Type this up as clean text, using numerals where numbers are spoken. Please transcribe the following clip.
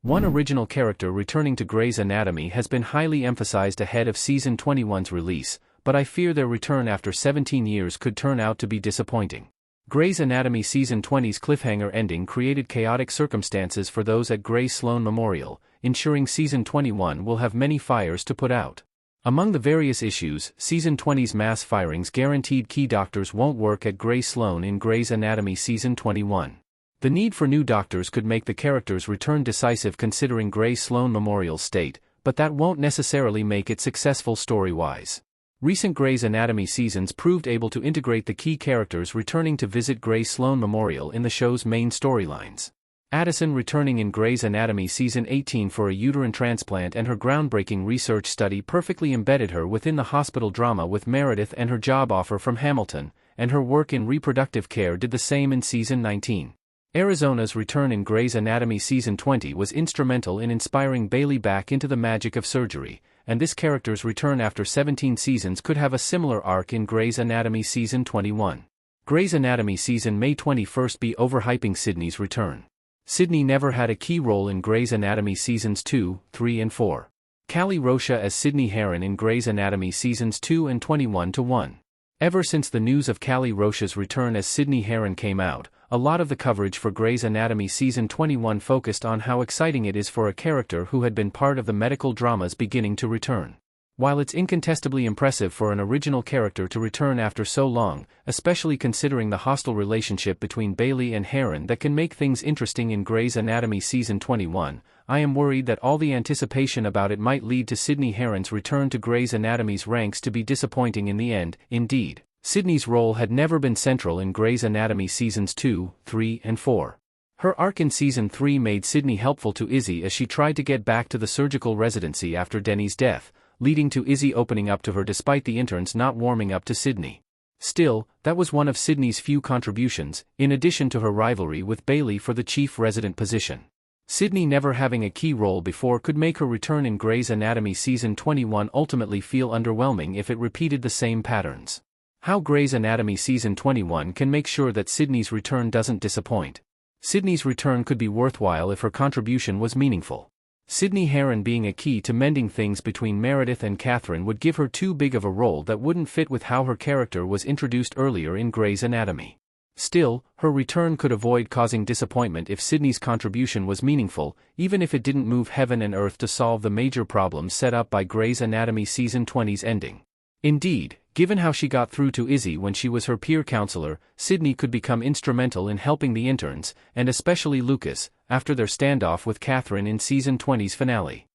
One original character returning to Grey's Anatomy has been highly emphasized ahead of Season 21's release, but I fear their return after 17 years could turn out to be disappointing. Grey's Anatomy Season 20's cliffhanger ending created chaotic circumstances for those at Grey Sloan Memorial, ensuring Season 21 will have many fires to put out. Among the various issues, Season 20's mass firings guaranteed key doctors won't work at Grey Sloan in Grey's Anatomy Season 21. The need for new doctors could make the character's return decisive considering Grey Sloan Memorial's state, but that won't necessarily make it successful story-wise. Recent Grey's Anatomy seasons proved able to integrate the key characters returning to visit Grey Sloan Memorial in the show's main storylines. Addison returning in Grey's Anatomy Season 18 for a uterine transplant and her groundbreaking research study perfectly embedded her within the hospital drama with Meredith and her job offer from Hamilton, and her work in reproductive care did the same in Season 19. Arizona's return in Grey's Anatomy Season 20 was instrumental in inspiring Bailey back into the magic of surgery, and this character's return after 17 seasons could have a similar arc in Grey's Anatomy Season 21. Grey's Anatomy Season may 21 be overhyping Sydney's return. Sydney never had a key role in Grey's Anatomy Seasons 2, 3 and 4. Callie Rocha as Sydney Heron in Grey's Anatomy Seasons 2 and 21-1. Ever since the news of Callie Rocha's return as Sydney Heron came out, a lot of the coverage for Grey's Anatomy Season 21 focused on how exciting it is for a character who had been part of the medical dramas beginning to return. While it's incontestably impressive for an original character to return after so long, especially considering the hostile relationship between Bailey and Heron that can make things interesting in Grey's Anatomy Season 21, I am worried that all the anticipation about it might lead to Sydney Heron's return to Grey's Anatomy's ranks to be disappointing in the end. Indeed, Sydney's role had never been central in Grey's Anatomy Seasons 2, 3 and 4. Her arc in Season 3 made Sydney helpful to Izzy as she tried to get back to the surgical residency after Denny's death, leading to Izzy opening up to her despite the interns not warming up to Sydney. Still, that was one of Sydney's few contributions, in addition to her rivalry with Bailey for the chief resident position. Sydney never having a key role before could make her return in Grey's Anatomy Season 21 ultimately feel underwhelming if it repeated the same patterns. How Grey's Anatomy Season 21 can make sure that Sydney's return doesn't disappoint. Sydney's return could be worthwhile if her contribution was meaningful. Sydney Heron being a key to mending things between Meredith and Catherine would give her too big of a role that wouldn't fit with how her character was introduced earlier in Grey's Anatomy. Still, her return could avoid causing disappointment if Sydney's contribution was meaningful, even if it didn't move heaven and earth to solve the major problems set up by Grey's Anatomy Season 20's ending. Indeed, given how she got through to Izzy when she was her peer counselor, Sydney could become instrumental in helping the interns, and especially Lucas, after their standoff with Catherine in Season 20's finale.